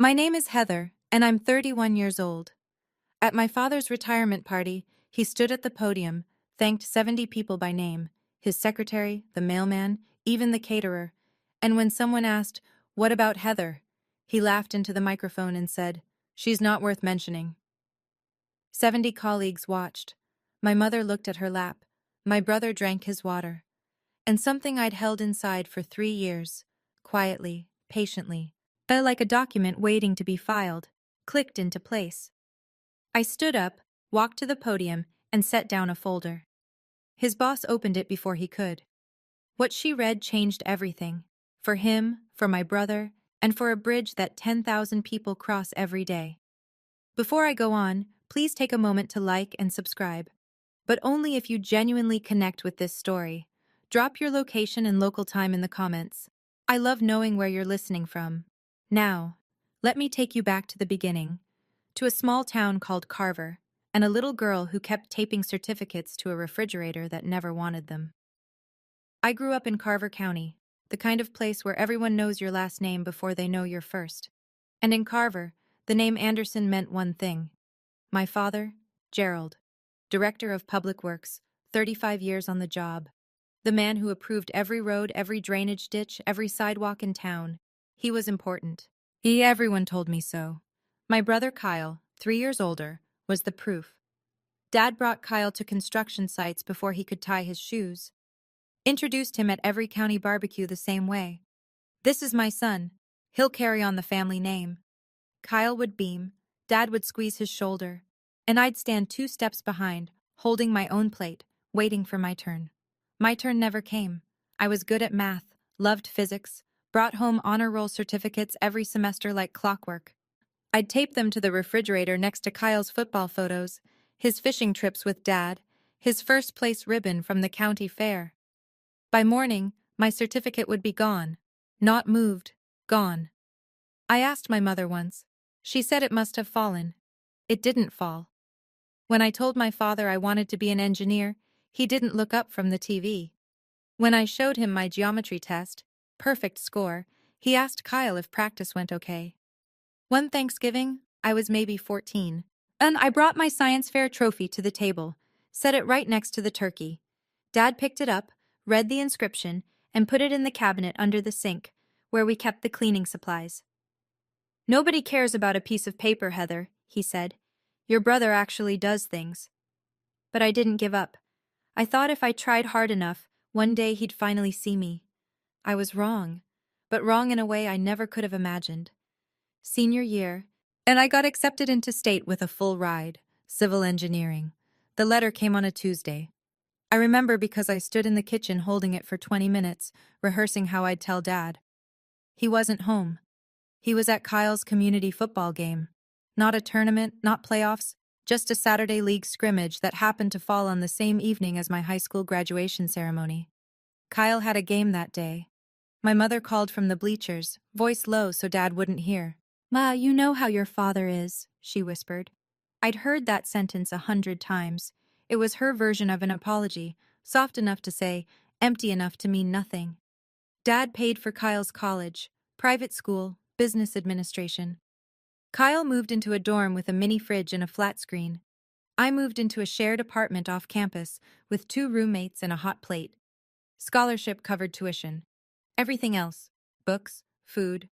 My name is Heather, and I'm 31 years old. At my father's retirement party, he stood at the podium, thanked 70 people by name, his secretary, the mailman, even the caterer, and when someone asked, "What about Heather?" he laughed into the microphone and said, "She's not worth mentioning." 70 colleagues watched. My mother looked at her lap. My brother drank his water. And something I'd held inside for 3 years, quietly, patiently, felt like a document waiting to be filed, clicked into place. I stood up, walked to the podium, and set down a folder. His boss opened it before he could. What she read changed everything. For him, for my brother, and for a bridge that 10,000 people cross every day. Before I go on, please take a moment to like and subscribe. But only if you genuinely connect with this story. Drop your location and local time in the comments. I love knowing where you're listening from. Now, let me take you back to the beginning. To a small town called Carver, and a little girl who kept taping certificates to a refrigerator that never wanted them. I grew up in Carver County, the kind of place where everyone knows your last name before they know your first. And in Carver, the name Anderson meant one thing. My father, Gerald, Director of Public Works, 35 years on the job. The man who approved every road, every drainage ditch, every sidewalk in town. He was important. Everyone told me so. My brother Kyle, 3 years older, was the proof. Dad brought Kyle to construction sites before he could tie his shoes. Introduced him at every county barbecue the same way. "This is my son. He'll carry on the family name." Kyle would beam, Dad would squeeze his shoulder, and I'd stand 2 steps behind, holding my own plate, waiting for my turn. My turn never came. I was good at math, loved physics, brought home honor roll certificates every semester like clockwork. I'd tape them to the refrigerator next to Kyle's football photos, his fishing trips with Dad, his first place ribbon from the county fair. By morning, my certificate would be gone. Not moved, gone. I asked my mother once. She said it must have fallen. It didn't fall. When I told my father I wanted to be an engineer, he didn't look up from the TV. When I showed him my geometry test, perfect score, he asked Kyle if practice went okay. One Thanksgiving, I was maybe 14, and I brought my science fair trophy to the table, set it right next to the turkey. Dad picked it up, read the inscription, and put it in the cabinet under the sink, where we kept the cleaning supplies. "Nobody cares about a piece of paper, Heather," he said. "Your brother actually does things." But I didn't give up. I thought if I tried hard enough, one day he'd finally see me. I was wrong, but wrong in a way I never could have imagined. Senior year, and I got accepted into state with a full ride, civil engineering. The letter came on a Tuesday. I remember because I stood in the kitchen holding it for 20 minutes, rehearsing how I'd tell Dad. He wasn't home. He was at Kyle's community football game. Not a tournament, not playoffs, just a Saturday league scrimmage that happened to fall on the same evening as my high school graduation ceremony. Kyle had a game that day. My mother called from the bleachers, voice low so Dad wouldn't hear. "Ma, you know how your father is," she whispered. I'd heard that sentence 100 times. It was her version of an apology, soft enough to say, empty enough to mean nothing. Dad paid for Kyle's college, private school, business administration. Kyle moved into a dorm with a mini fridge and a flat screen. I moved into a shared apartment off campus with 2 roommates and a hot plate. Scholarship covered tuition. Everything else, books, food,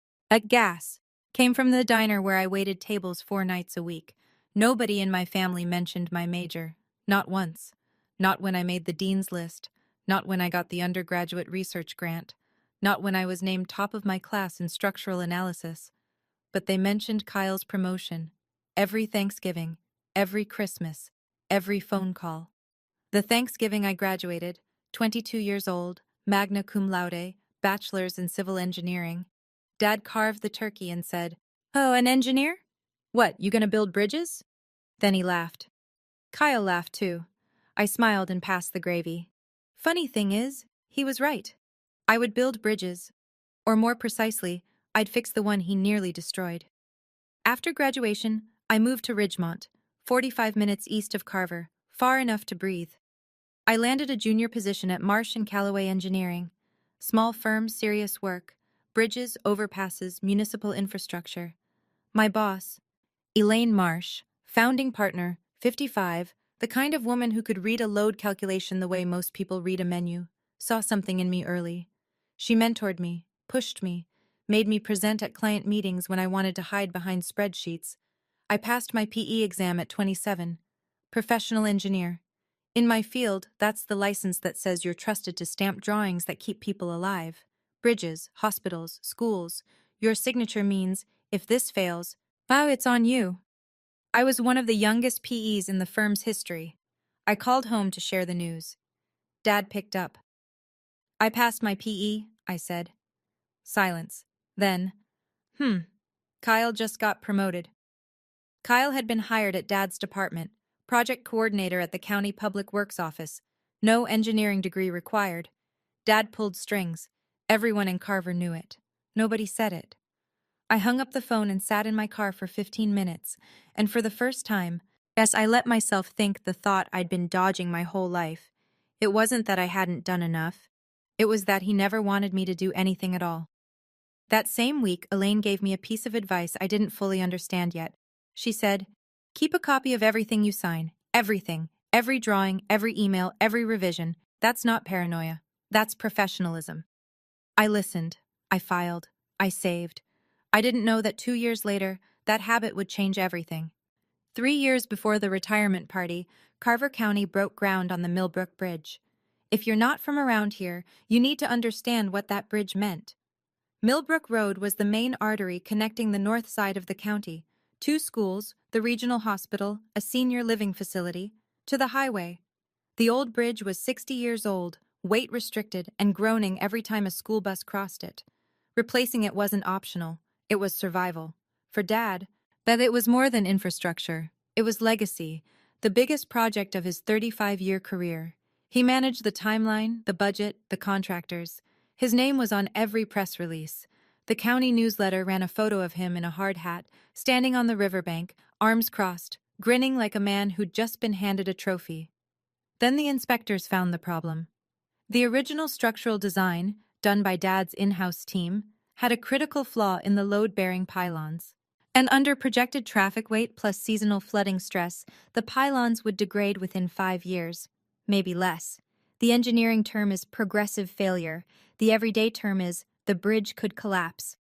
gas, came from the diner where I waited tables 4 nights a week. Nobody in my family mentioned my major. Not once. Not when I made the dean's list. Not when I got the undergraduate research grant. Not when I was named top of my class in structural analysis. But they mentioned Kyle's promotion. Every Thanksgiving, every Christmas, every phone call. The Thanksgiving I graduated, 22 years old, magna cum laude, bachelor's in civil engineering. Dad carved the turkey and said, "Oh, an engineer? What, you gonna build bridges?" Then he laughed. Kyle laughed too. I smiled and passed the gravy. Funny thing is, he was right. I would build bridges. Or more precisely, I'd fix the one he nearly destroyed. After graduation, I moved to Ridgemont, 45 minutes east of Carver, far enough to breathe. I landed a junior position at Marsh & Callaway Engineering. Small firm, serious work. Bridges, overpasses, municipal infrastructure. My boss, Elaine Marsh, founding partner, 55, the kind of woman who could read a load calculation the way most people read a menu, saw something in me early. She mentored me, pushed me, made me present at client meetings when I wanted to hide behind spreadsheets. I passed my PE exam at 27. Professional engineer. In my field, that's the license that says you're trusted to stamp drawings that keep people alive. Bridges, hospitals, schools. Your signature means, if this fails, wow, it's on you. I was one of the youngest PEs in the firm's history. I called home to share the news. Dad picked up. I passed my PE, I said. Silence. Then, Kyle just got promoted. Kyle had been hired at Dad's department, project coordinator at the county public works office. No engineering degree required. Dad pulled strings. Everyone in Carver knew it. Nobody said it. I hung up the phone and sat in my car for 15 minutes, and for the first time, yes, I let myself think the thought I'd been dodging my whole life. It wasn't that I hadn't done enough. It was that he never wanted me to do anything at all. That same week, Elaine gave me a piece of advice I didn't fully understand yet. She said, keep a copy of everything you sign. Everything. Every drawing, every email, every revision. That's not paranoia. That's professionalism. I listened. I filed. I saved. I didn't know that 2 years later, that habit would change everything. 3 years before the retirement party, Carver County broke ground on the Millbrook Bridge. If you're not from around here, you need to understand what that bridge meant. Millbrook Road was the main artery connecting the north side of the county, 2 schools, the regional hospital, a senior living facility, to the highway. The old bridge was 60 years old, weight restricted, and groaning every time a school bus crossed it. Replacing it wasn't optional, it was survival. For Dad, but it was more than infrastructure. It was legacy, the biggest project of his 35-year career. He managed the timeline, the budget, the contractors. His name was on every press release. The county newsletter ran a photo of him in a hard hat, standing on the riverbank, arms crossed, grinning like a man who'd just been handed a trophy. Then the inspectors found the problem. The original structural design, done by Dad's in-house team, had a critical flaw in the load-bearing pylons. And under projected traffic weight plus seasonal flooding stress, the pylons would degrade within 5 years, maybe less. The engineering term is progressive failure. The everyday term is the bridge could collapse.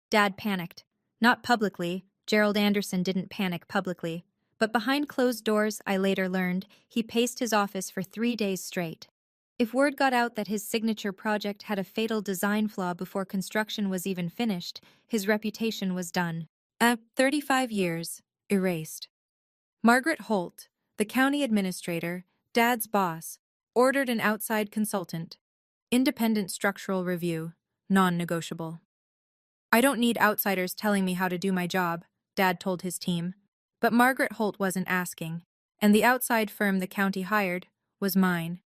Dad panicked. Not publicly. Gerald Anderson didn't panic publicly. But behind closed doors, I later learned, he paced his office for 3 days straight. If word got out that his signature project had a fatal design flaw before construction was even finished, his reputation was done. 35 years, erased. Margaret Holt, the county administrator, Dad's boss, ordered an outside consultant. Independent structural review, non-negotiable. I don't need outsiders telling me how to do my job, Dad told his team. But Margaret Holt wasn't asking, and the outside firm the county hired was mine.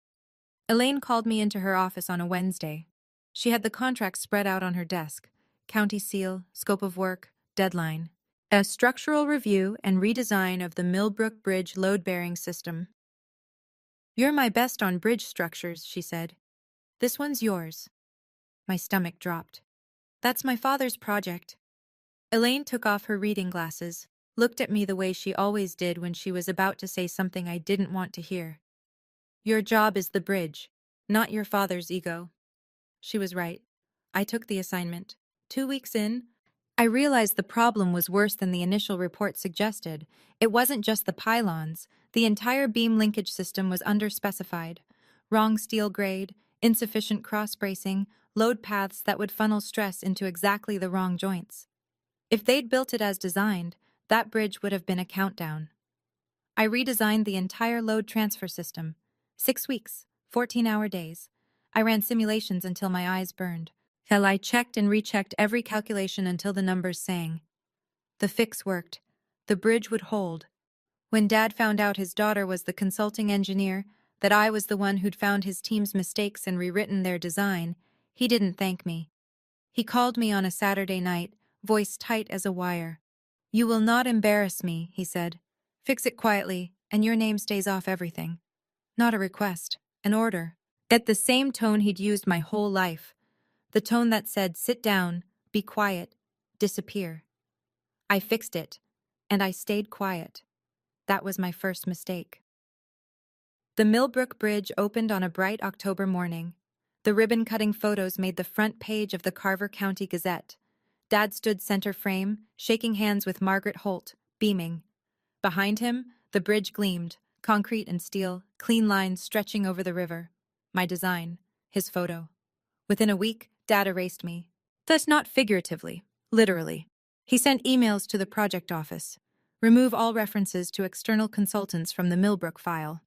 Elaine called me into her office on a Wednesday. She had the contract spread out on her desk. County seal, scope of work, deadline. A structural review and redesign of the Millbrook Bridge load-bearing system. You're my best on bridge structures, she said. This one's yours. My stomach dropped. That's my father's project. Elaine took off her reading glasses, looked at me the way she always did when she was about to say something I didn't want to hear. Your job is the bridge, not your father's ego. She was right. I took the assignment. 2 weeks in, I realized the problem was worse than the initial report suggested. It wasn't just the pylons. The entire beam linkage system was underspecified. Wrong steel grade, insufficient cross-bracing, load paths that would funnel stress into exactly the wrong joints. If they'd built it as designed, that bridge would have been a countdown. I redesigned the entire load transfer system. 6 weeks, 14-hour days. I ran simulations until my eyes burned. Hell, I checked and rechecked every calculation until the numbers sang. The fix worked. The bridge would hold. When Dad found out his daughter was the consulting engineer, that I was the one who'd found his team's mistakes and rewritten their design, he didn't thank me. He called me on a Saturday night, voice tight as a wire. You will not embarrass me, he said. Fix it quietly, and your name stays off everything. Not a request, an order. At the same tone he'd used my whole life. The tone that said, sit down, be quiet, disappear. I fixed it, and I stayed quiet. That was my first mistake. The Millbrook Bridge opened on a bright October morning. The ribbon-cutting photos made the front page of the Carver County Gazette. Dad stood center frame, shaking hands with Margaret Holt, beaming. Behind him, the bridge gleamed, concrete and steel, clean lines stretching over the river. My design, his photo. Within a week, Dad erased me. Thus not figuratively, literally. He sent emails to the project office. Remove all references to external consultants from the Millbrook file.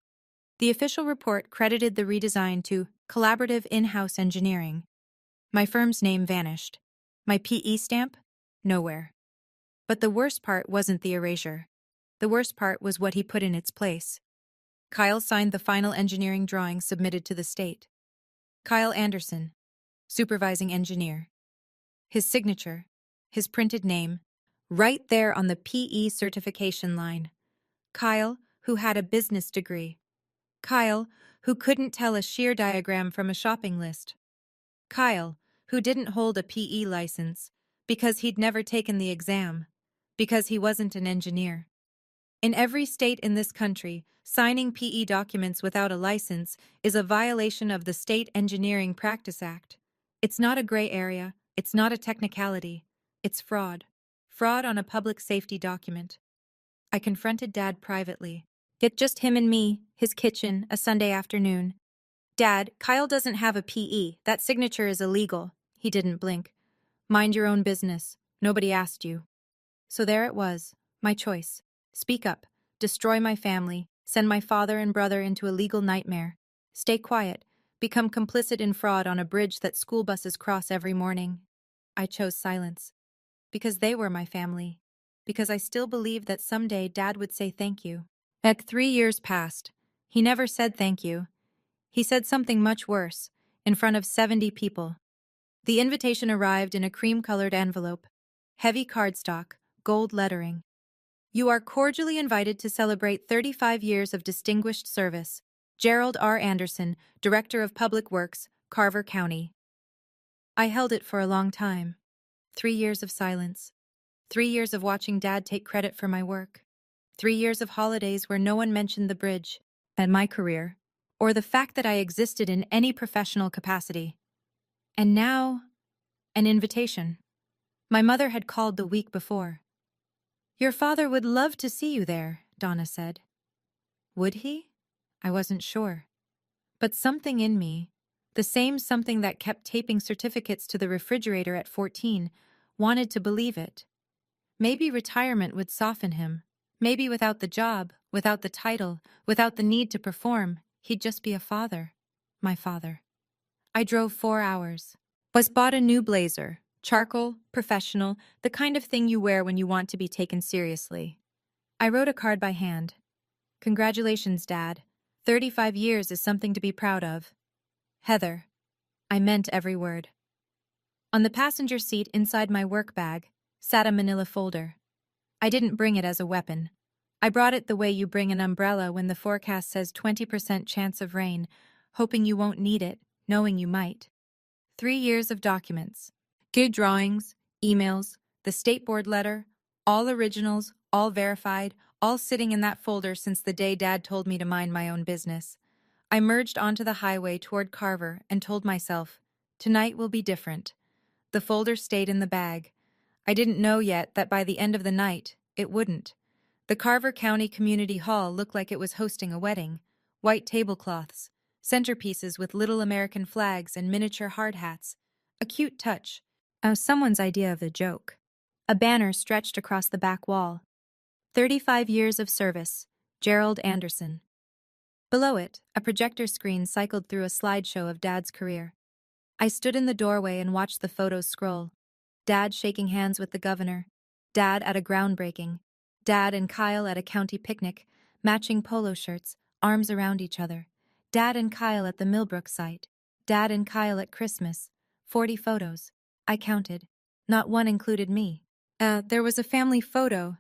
The official report credited the redesign to collaborative in-house engineering. My firm's name vanished. My PE stamp? Nowhere. But the worst part wasn't the erasure. The worst part was what he put in its place. Kyle signed the final engineering drawing submitted to the state. Kyle Anderson, supervising engineer. His signature, his printed name, right there on the PE certification line. Kyle, who had a business degree. Kyle, who couldn't tell a shear diagram from a shopping list. Kyle, who didn't hold a PE license because he'd never taken the exam, because he wasn't an engineer. In every state in this country, signing PE documents without a license is a violation of the State Engineering Practice Act. It's not a gray area, it's not a technicality, it's fraud. Fraud on a public safety document. I confronted Dad privately. Yet just him and me, his kitchen, a Sunday afternoon. Dad, Kyle doesn't have a PE. That signature is illegal. He didn't blink. Mind your own business. Nobody asked you. So there it was, my choice. Speak up, destroy my family, send my father and brother into a legal nightmare. Stay quiet, become complicit in fraud on a bridge that school buses cross every morning. I chose silence. Because they were my family. Because I still believed that someday Dad would say thank you. 3 years passed. He never said thank you. He said something much worse, in front of 70 people. The invitation arrived in a cream-colored envelope. Heavy cardstock, gold lettering. You are cordially invited to celebrate 35 years of distinguished service. Gerald R. Anderson, Director of Public Works, Carver County. I held it for a long time. 3 years of silence. 3 years of watching Dad take credit for my work. 3 years of holidays where no one mentioned the bridge, and my career, or the fact that I existed in any professional capacity. And now, an invitation. My mother had called the week before. Your father would love to see you there, Donna said. Would he? I wasn't sure. But something in me, the same something that kept taping certificates to the refrigerator at 14, wanted to believe it. Maybe retirement would soften him. Maybe without the job, without the title, without the need to perform, he'd just be a father. My father. I drove 4 hours. Bought a new blazer. Charcoal, professional, the kind of thing you wear when you want to be taken seriously. I wrote a card by hand. Congratulations, Dad. 35 years is something to be proud of. Heather. I meant every word. On the passenger seat inside my work bag sat a manila folder. I didn't bring it as a weapon. I brought it the way you bring an umbrella when the forecast says 20% chance of rain, hoping you won't need it, knowing you might. 3 years of documents. Good drawings, emails, the state board letter, all originals, all verified, all sitting in that folder since the day Dad told me to mind my own business. I merged onto the highway toward Carver and told myself, tonight will be different. The folder stayed in the bag. I didn't know yet that by the end of the night, it wouldn't. The Carver County Community Hall looked like it was hosting a wedding. White tablecloths, centerpieces with little American flags and miniature hard hats. A cute touch. Someone's idea of a joke. A banner stretched across the back wall. 35 years of service, Gerald Anderson. Below it, a projector screen cycled through a slideshow of Dad's career. I stood in the doorway and watched the photos scroll. Dad shaking hands with the governor. Dad at a groundbreaking. Dad and Kyle at a county picnic, matching polo shirts, arms around each other. Dad and Kyle at the Millbrook site. Dad and Kyle at Christmas. 40 photos. I counted. Not one included me. There was a family photo.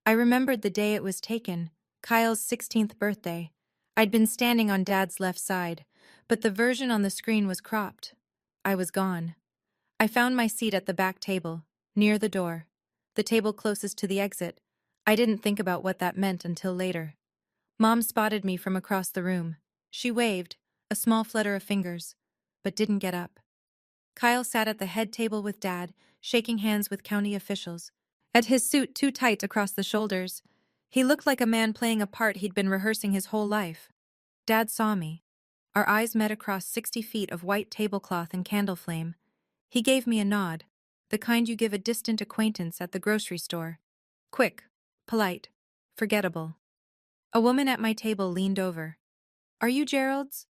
I remembered the day it was taken, Kyle's 16th birthday. I'd been standing on Dad's left side, but the version on the screen was cropped. I was gone. I found my seat at the back table, near the door. the table closest to the exit. I didn't think about what that meant until later. Mom spotted me from across the room. She waved, a small flutter of fingers, but didn't get up. Kyle sat at the head table with Dad, shaking hands with county officials. At his suit too tight across the shoulders, he looked like a man playing a part he'd been rehearsing his whole life. Dad saw me. Our eyes met across 60 feet of white tablecloth and candle flame. He gave me a nod, the kind you give a distant acquaintance at the grocery store. Quick, polite, forgettable. A woman at my table leaned over. "Are you Gerald's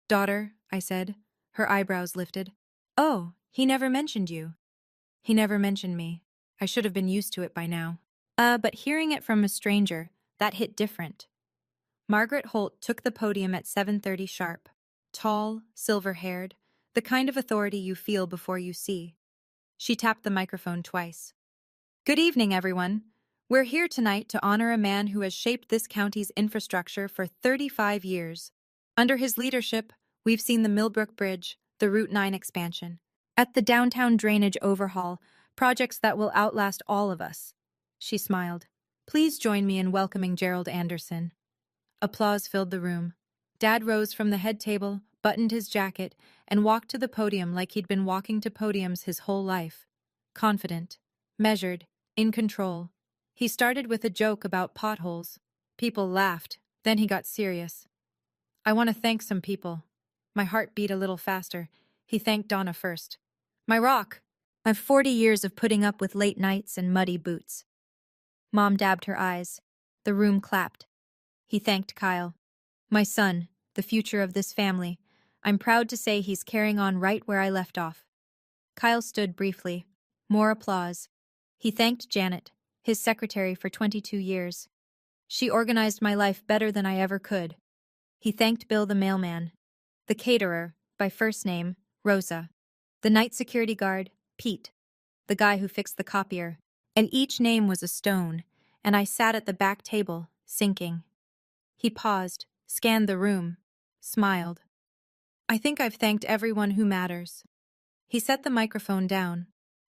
daughter?" I said, her eyebrows lifted. "Oh, he never mentioned you." He never mentioned me. I should have been used to it by now. But hearing it from a stranger, that hit different. Margaret Holt took the podium at 7:30 sharp. Tall, silver-haired, the kind of authority you feel before you see. She tapped the microphone twice. "Good evening, everyone. We're here tonight to honor a man who has shaped this county's infrastructure for 35 years. Under his leadership, we've seen the Millbrook Bridge, the Route 9 expansion, at the downtown drainage overhaul, projects that will outlast all of us." She smiled. "Please join me in welcoming Gerald Anderson." Applause filled the room. Dad rose from the head table, buttoned his jacket, and walked to the podium like he'd been walking to podiums his whole life. Confident, measured, in control. He started with a joke about potholes. People laughed. Then he got serious. "I want to thank some people." My heart beat a little faster. He thanked Donna first. "My rock. My 40 years of putting up with late nights and muddy boots." Mom dabbed her eyes. The room clapped. He thanked Kyle. "My son, the future of this family. I'm proud to say he's carrying on right where I left off." Kyle stood briefly. More applause. He thanked Janet, his secretary for 22 years. "She organized my life better than I ever could." He thanked Bill the mailman. The caterer, by first name, Rosa. The night security guard, Pete. The guy who fixed the copier. And each name was a stone, and I sat at the back table, sinking. He paused, scanned the room, smiled. "I think I've thanked everyone who matters." He set the microphone down,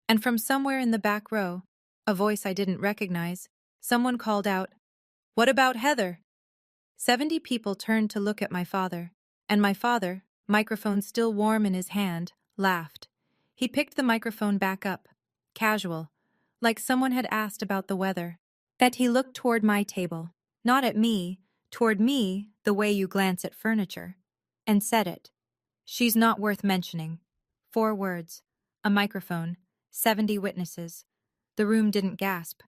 and from somewhere in the back row, a voice I didn't recognize, someone called out, "What about Heather?" 70 people turned to look at my father, and my father, microphone still warm in his hand, laughed. He picked the microphone back up, casual, like someone had asked about the weather. That he looked toward my table, not at me, toward me the way you glance at furniture, and said it. "She's not worth mentioning." 4 words, a microphone, 70 witnesses. The room didn't gasp.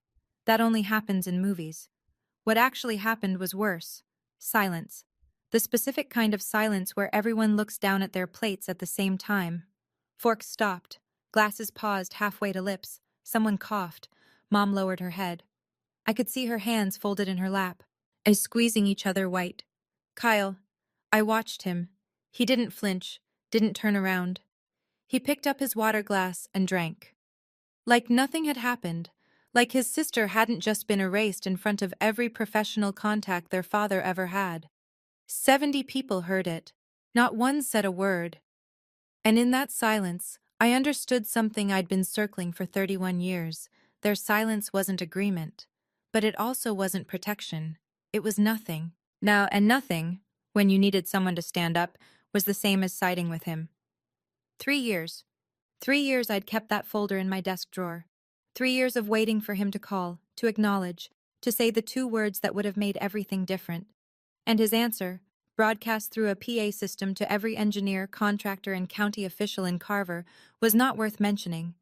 That only happens in movies. What actually happened was worse. Silence. The specific kind of silence where everyone looks down at their plates at the same time. Forks stopped. Glasses paused halfway to lips. Someone coughed. Mom lowered her head. I could see her hands folded in her lap, eyes squeezing each other white. Kyle. I watched him. He didn't flinch, didn't turn around. He picked up his water glass and drank. Like nothing had happened, like his sister hadn't just been erased in front of every professional contact their father ever had. 70 people heard it. Not one said a word. And in that silence, I understood something I'd been circling for 31 years. Their silence wasn't agreement. But it also wasn't protection. It was nothing. Now, and nothing, when you needed someone to stand up, was the same as siding with him. 3 years. 3 years I'd kept that folder in my desk drawer. 3 years of waiting for him to call, to acknowledge, to say the 2 words that would have made everything different. And his answer, broadcast through a PA system to every engineer, contractor, and county official in Carver, was not worth mentioning.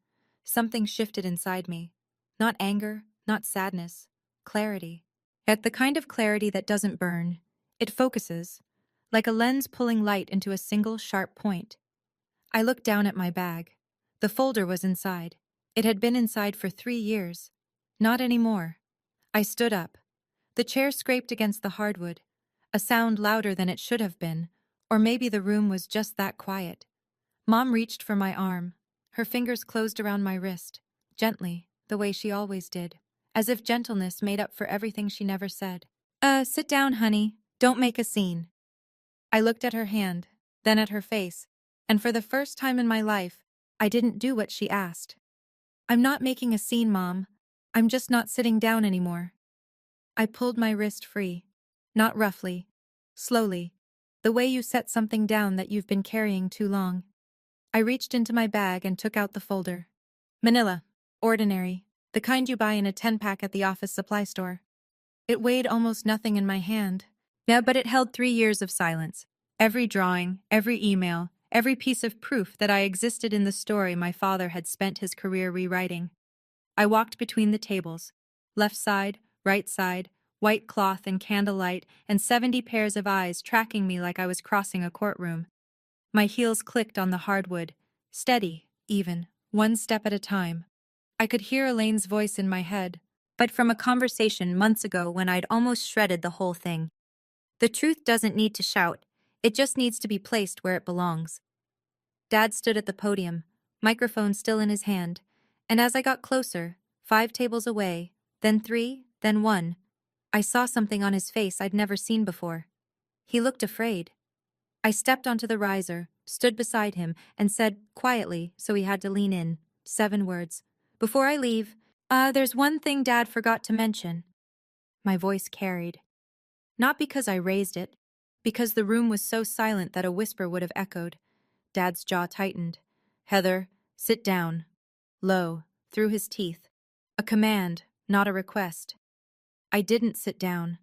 Something shifted inside me. Not anger, not sadness. Clarity. Yet the kind of clarity that doesn't burn. It focuses, like a lens pulling light into a single sharp point. I looked down at my bag. The folder was inside. It had been inside for 3 years. Not anymore. I stood up. The chair scraped against the hardwood, a sound louder than it should have been, or maybe the room was just that quiet. Mom reached for my arm. Her fingers closed around my wrist, gently, the way she always did, as if gentleness made up for everything she never said. Sit down, honey. Don't make a scene." I looked at her hand, then at her face, and for the first time in my life, I didn't do what she asked. "I'm not making a scene, Mom. I'm just not sitting down anymore. I pulled my wrist free. Not roughly. Slowly. The way you set something down that you've been carrying too long. I reached into my bag and took out the folder. Manila. Ordinary. The kind you buy in a 10-pack at the office supply store. It weighed almost nothing in my hand. Yeah, but it held 3 years of silence. Every drawing, every email, every piece of proof that I existed in the story my father had spent his career rewriting. I walked between the tables. Left side, right side, white cloth and candlelight, and 70 pairs of eyes tracking me like I was crossing a courtroom. My heels clicked on the hardwood. Steady, even, one step at a time. I could hear Elaine's voice in my head, but from a conversation months ago when I'd almost shredded the whole thing. The truth doesn't need to shout, it just needs to be placed where it belongs. Dad stood at the podium, microphone still in his hand, and as I got closer, 5 tables away, then 3, then 1, I saw something on his face I'd never seen before. He looked afraid. I stepped onto the riser, stood beside him, and said quietly, so he had to lean in, 7 words. Before I leave, there's one thing Dad forgot to mention. My voice carried. Not because I raised it, because the room was so silent that a whisper would have echoed. Dad's jaw tightened. Heather, sit down. Low, through his teeth. A command, not a request. I didn't sit down.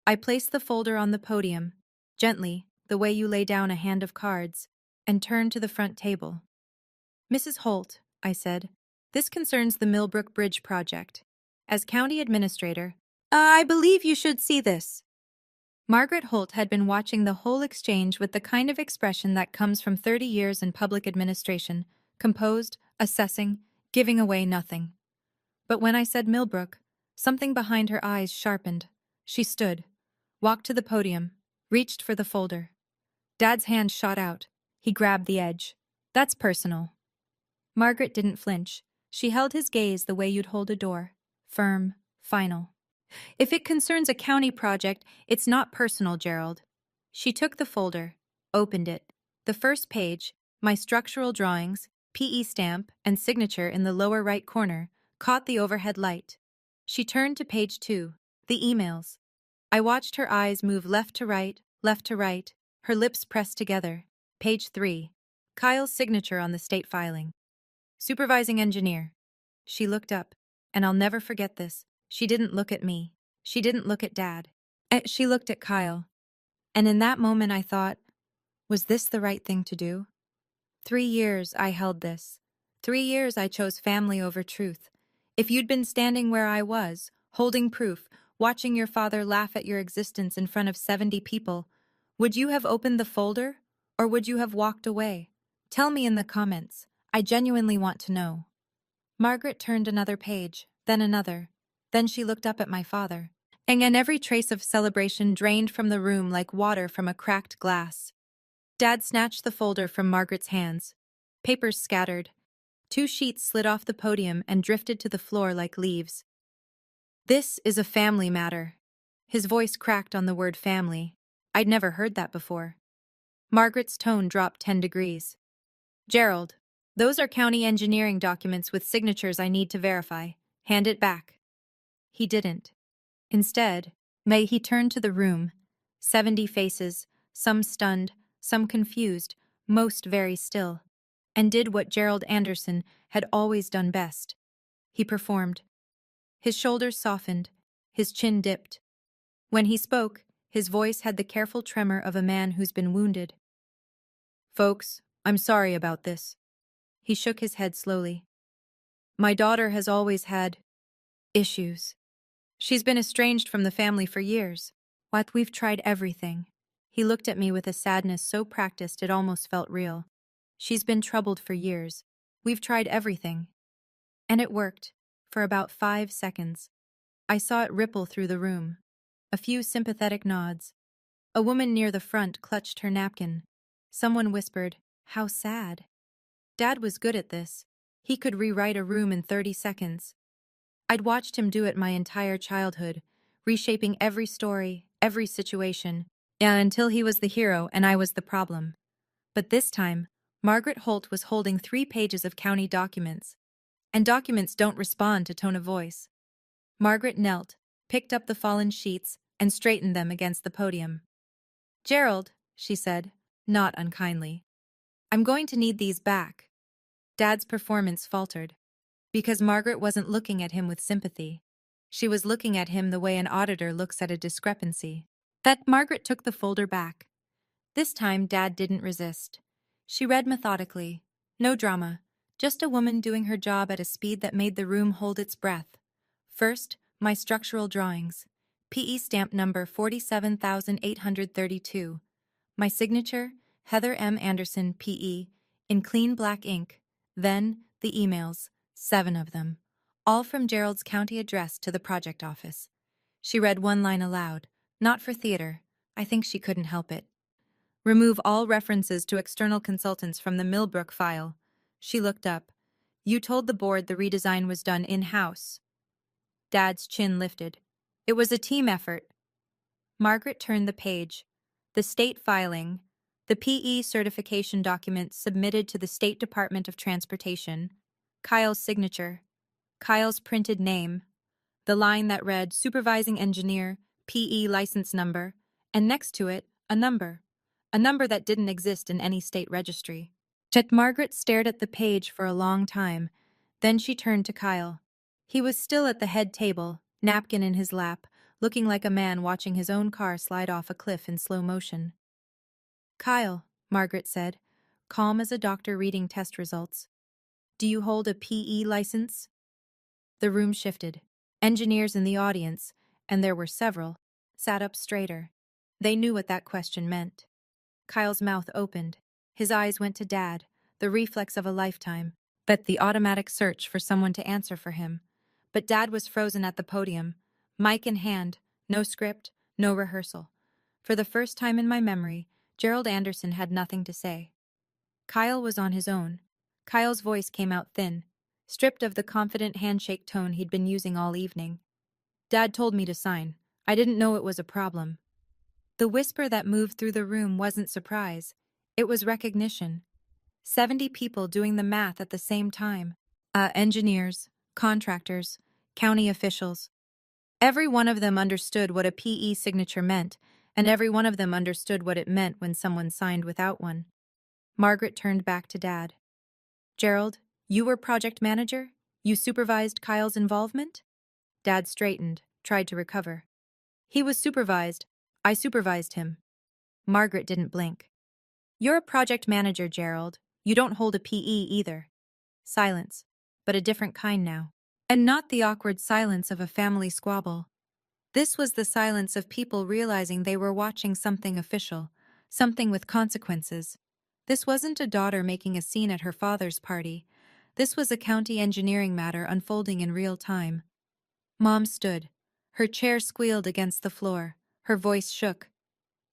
I placed the folder on the podium, gently, the way you lay down a hand of cards, and turned to the front table. Mrs. Holt, I said, this concerns the Millbrook Bridge project. As county administrator, I believe you should see this. Margaret Holt had been watching the whole exchange with the kind of expression that comes from 30 years in public administration, composed, assessing, giving away nothing. But when I said Millbrook, something behind her eyes sharpened. She stood, walked to the podium, reached for the folder. Dad's hand shot out. He grabbed the edge. That's personal. Margaret didn't flinch. She held his gaze the way you'd hold a door. Firm, final. If it concerns a county project, it's not personal, Gerald. She took the folder, opened it. The first page, my structural drawings, PE stamp, and signature in the lower right corner, caught the overhead light. She turned to page 2, the emails. I watched her eyes move left to right, her lips pressed together. Page 3, Kyle's signature on the state filing. Supervising engineer. She looked up, and I'll never forget this. She didn't look at me. She didn't look at Dad. She looked at Kyle. And in that moment I thought, was this the right thing to do? 3 years I held this. 3 years I chose family over truth. If you'd been standing where I was, holding proof, watching your father laugh at your existence in front of 70 people, would you have opened the folder, or would you have walked away? Tell me in the comments. I genuinely want to know. Margaret turned another page, then another. Then she looked up at my father. And every trace of celebration drained from the room like water from a cracked glass. Dad snatched the folder from Margaret's hands. Papers scattered. 2 sheets slid off the podium and drifted to the floor like leaves. This is a family matter. His voice cracked on the word family. I'd never heard that before. Margaret's tone dropped 10 degrees. Gerald, those are county engineering documents with signatures I need to verify. Hand it back. He didn't. Instead, he turned to the room. 70 faces, some stunned, some confused, most very still, and did what Gerald Anderson had always done best. He performed. His shoulders softened, his chin dipped. When he spoke, his voice had the careful tremor of a man who's been wounded. Folks, I'm sorry about this. He shook his head slowly. My daughter has always had issues. She's been estranged from the family for years. What, we've tried everything. He looked at me with a sadness so practiced it almost felt real. She's been troubled for years. We've tried everything. And it worked, for about 5 seconds. I saw it ripple through the room. A few sympathetic nods. A woman near the front clutched her napkin. Someone whispered, "How sad." Dad was good at this. He could rewrite a room in 30 seconds. I'd watched him do it my entire childhood, reshaping every story, every situation, until he was the hero and I was the problem. But this time, Margaret Holt was holding 3 pages of county documents. And documents don't respond to tone of voice. Margaret knelt, picked up the fallen sheets, and straightened them against the podium. "Gerald," she said, not unkindly, "I'm going to need these back." Dad's performance faltered, because Margaret wasn't looking at him with sympathy. She was looking at him the way an auditor looks at a discrepancy. That Margaret took the folder back. This time, Dad didn't resist. She read methodically. No drama, just a woman doing her job at a speed that made the room hold its breath. First, my structural drawings. PE stamp number 47,832. My signature, Heather M. Anderson, PE, in clean black ink. Then, the emails, 7 of them, all from Gerald's county address to the project office. She read one line aloud. Not for theater. I think she couldn't help it. Remove all references to external consultants from the Millbrook file. She looked up. You told the board the redesign was done in-house. Dad's chin lifted. It was a team effort. Margaret turned the page. The state filing, the PE certification document submitted to the State Department of Transportation, Kyle's signature, Kyle's printed name, the line that read Supervising Engineer, PE license number, and next to it, a number that didn't exist in any state registry. Yet Margaret stared at the page for a long time. Then she turned to Kyle. He was still at the head table, napkin in his lap, looking like a man watching his own car slide off a cliff in slow motion. "Kyle," Margaret said, calm as a doctor reading test results, "do you hold a PE license?" The room shifted. Engineers in the audience, and there were several, sat up straighter. They knew what that question meant. Kyle's mouth opened. His eyes went to Dad, the reflex of a lifetime, but the automatic search for someone to answer for him. But Dad was frozen at the podium, mic in hand, no script, no rehearsal. For the first time in my memory, Gerald Anderson had nothing to say. Kyle was on his own. Kyle's voice came out thin, stripped of the confident handshake tone he'd been using all evening. "Dad told me to sign. I didn't know it was a problem." The whisper that moved through the room wasn't surprise. It was recognition. 70 people doing the math at the same time. Engineers, contractors, county officials. Every one of them understood what a PE signature meant, and every one of them understood what it meant when someone signed without one. Margaret turned back to Dad. "Gerald, you were project manager? You supervised Kyle's involvement?" Dad straightened, tried to recover. "He was supervised. I supervised him." Margaret didn't blink. "You're a project manager, Gerald. You don't hold a PE either." Silence, but a different kind now. And not the awkward silence of a family squabble. This was the silence of people realizing they were watching something official, something with consequences. This wasn't a daughter making a scene at her father's party. This was a county engineering matter unfolding in real time. Mom stood. Her chair squealed against the floor. Her voice shook.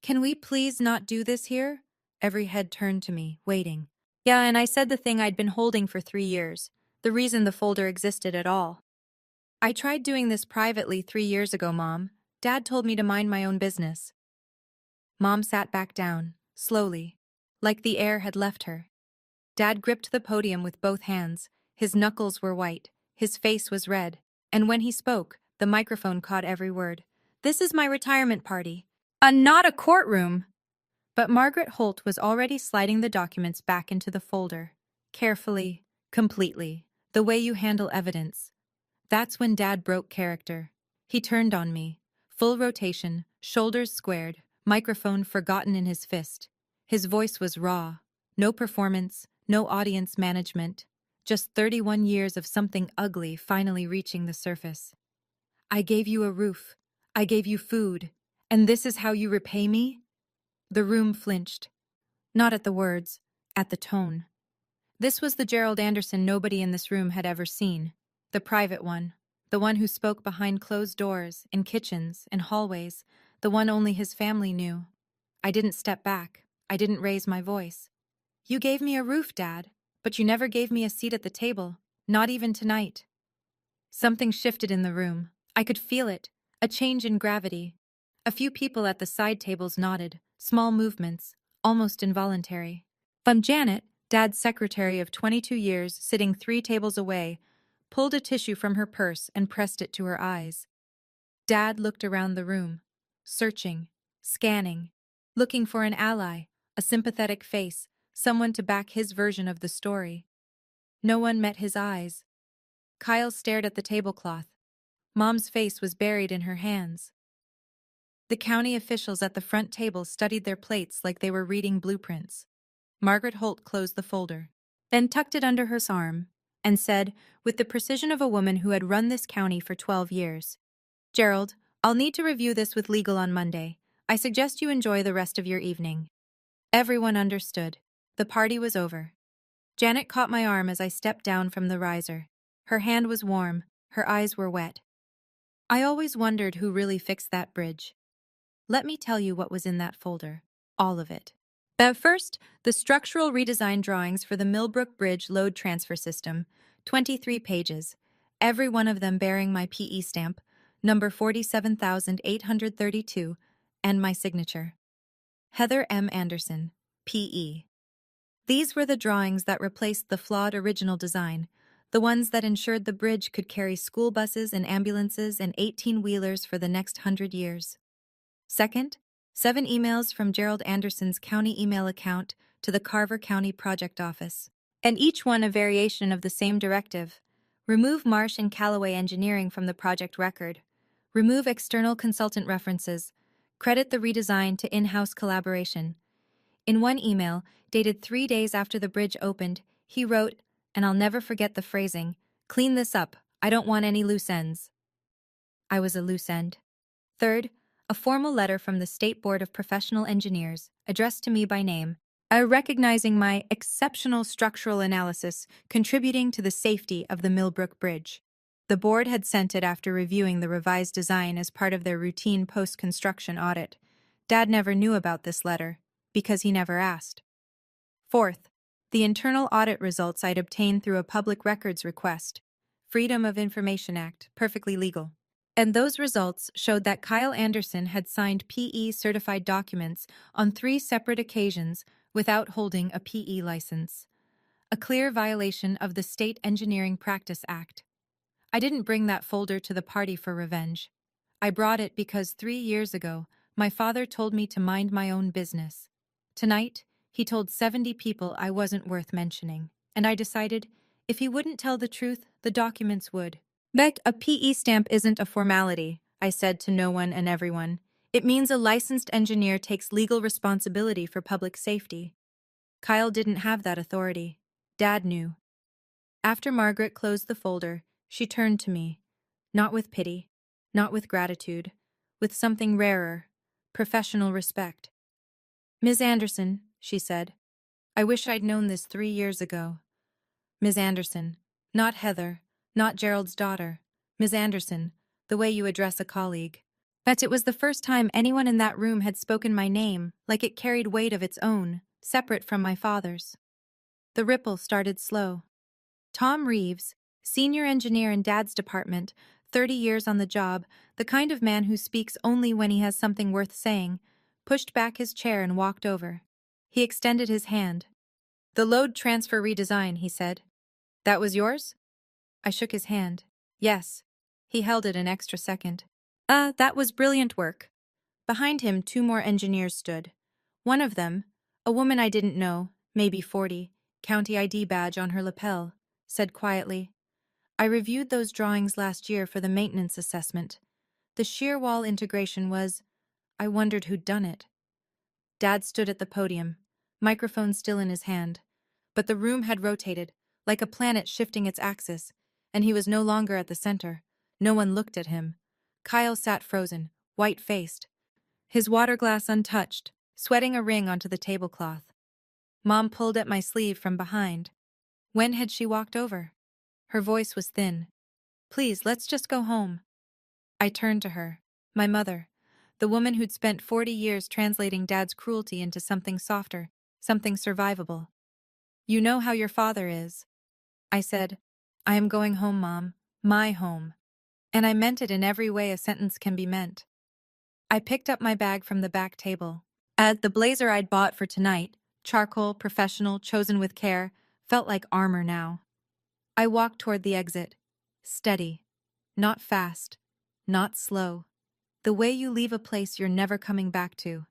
"Can we please not do this here?" Every head turned to me, waiting. Yeah, and I said the thing I'd been holding for 3 years, the reason the folder existed at all. "I tried doing this privately 3 years ago, Mom. Dad told me to mind my own business." Mom sat back down, slowly, like the air had left her. Dad gripped the podium with both hands. His knuckles were white, his face was red, and when he spoke, the microphone caught every word. "This is my retirement party. Not a courtroom." But Margaret Holt was already sliding the documents back into the folder. Carefully, completely, the way you handle evidence. That's when Dad broke character. He turned on me. Full rotation, shoulders squared, microphone forgotten in his fist. His voice was raw. No performance, no audience management. Just 31 years of something ugly finally reaching the surface. "I gave you a roof. I gave you food. And this is how you repay me?" The room flinched. Not at the words, at the tone. This was the Gerald Anderson nobody in this room had ever seen. The private one. The one who spoke behind closed doors, in kitchens, in hallways. The one only his family knew. I didn't step back. I didn't raise my voice. "You gave me a roof, Dad, but you never gave me a seat at the table. Not even tonight." Something shifted in the room. I could feel it. A change in gravity. A few people at the side tables nodded. Small movements, almost involuntary. Janet, Dad's secretary of 22 years, sitting 3 tables away, pulled a tissue from her purse and pressed it to her eyes. Dad looked around the room, searching, scanning, looking for an ally, a sympathetic face, someone to back his version of the story. No one met his eyes. Kyle stared at the tablecloth. Mom's face was buried in her hands. The county officials at the front table studied their plates like they were reading blueprints. Margaret Holt closed the folder, then tucked it under her arm, and said, with the precision of a woman who had run this county for 12 years, "Gerald, I'll need to review this with legal on Monday. I suggest you enjoy the rest of your evening." Everyone understood. The party was over. Janet caught my arm as I stepped down from the riser. Her hand was warm, her eyes were wet. "I always wondered who really fixed that bridge. Let me tell you what was in that folder. All of it. But first, the structural redesign drawings for the Millbrook Bridge load transfer system, 23 pages, every one of them bearing my PE stamp, number 47,832, and my signature. Heather M. Anderson, PE. These were the drawings that replaced the flawed original design, the ones that ensured the bridge could carry school buses and ambulances and 18-wheelers for the next 100 years. Second, 7 emails from Gerald Anderson's county email account to the Carver County Project Office, and each one a variation of the same directive. Remove Marsh and Callaway Engineering from the project record. Remove external consultant references. Credit the redesign to in-house collaboration. In one email, dated 3 days after the bridge opened, he wrote, and I'll never forget the phrasing, "Clean this up. I don't want any loose ends." I was a loose end. Third, a formal letter from the State Board of Professional Engineers, addressed to me by name, recognizing my exceptional structural analysis contributing to the safety of the Millbrook Bridge. The board had sent it after reviewing the revised design as part of their routine post-construction audit. Dad never knew about this letter, because he never asked. Fourth, the internal audit results I'd obtained through a public records request. Freedom of Information Act, perfectly legal. And those results showed that Kyle Anderson had signed PE-certified documents on 3 separate occasions without holding a PE license. A clear violation of the State Engineering Practice Act. I didn't bring that folder to the party for revenge. I brought it because 3 years ago, my father told me to mind my own business. Tonight, he told 70 people I wasn't worth mentioning, and I decided if he wouldn't tell the truth, the documents would. "Beck, a PE stamp isn't a formality," I said to no one and everyone. "It means a licensed engineer takes legal responsibility for public safety." Kyle didn't have that authority. Dad knew. After Margaret closed the folder, she turned to me, not with pity, not with gratitude, with something rarer, professional respect. "Ms. Anderson," she said, "I wish I'd known this 3 years ago. Ms. Anderson, not Heather, not Gerald's daughter. Ms. Anderson, the way you address a colleague." But it was the first time anyone in that room had spoken my name like it carried weight of its own, separate from my father's. The ripple started slow. Tom Reeves, senior engineer in Dad's department, 30 years on the job, the kind of man who speaks only when he has something worth saying, pushed back his chair and walked over. He extended his hand. "The load transfer redesign," he said. "That was yours?" I shook his hand. "Yes." He held it an extra second. That was brilliant work." Behind him, 2 more engineers stood. One of them, a woman I didn't know, maybe 40, county ID badge on her lapel, said quietly, "I reviewed those drawings last year for the maintenance assessment. The shear wall integration was, I wondered who'd done it." Dad stood at the podium, microphone still in his hand. But the room had rotated, like a planet shifting its axis, and he was no longer at the center. No one looked at him. Kyle sat frozen, white-faced, his water glass untouched, sweating a ring onto the tablecloth. Mom pulled at my sleeve from behind. When had she walked over? Her voice was thin. "Please, let's just go home." I turned to her, my mother, the woman who'd spent 40 years translating Dad's cruelty into something softer, something survivable. "You know how your father is." I said, "I am going home, Mom, my home." And I meant it in every way a sentence can be meant. I picked up my bag from the back table. The blazer I'd bought for tonight, charcoal, professional, chosen with care, felt like armor now. I walked toward the exit. Steady. Not fast. Not slow. The way you leave a place you're never coming back to.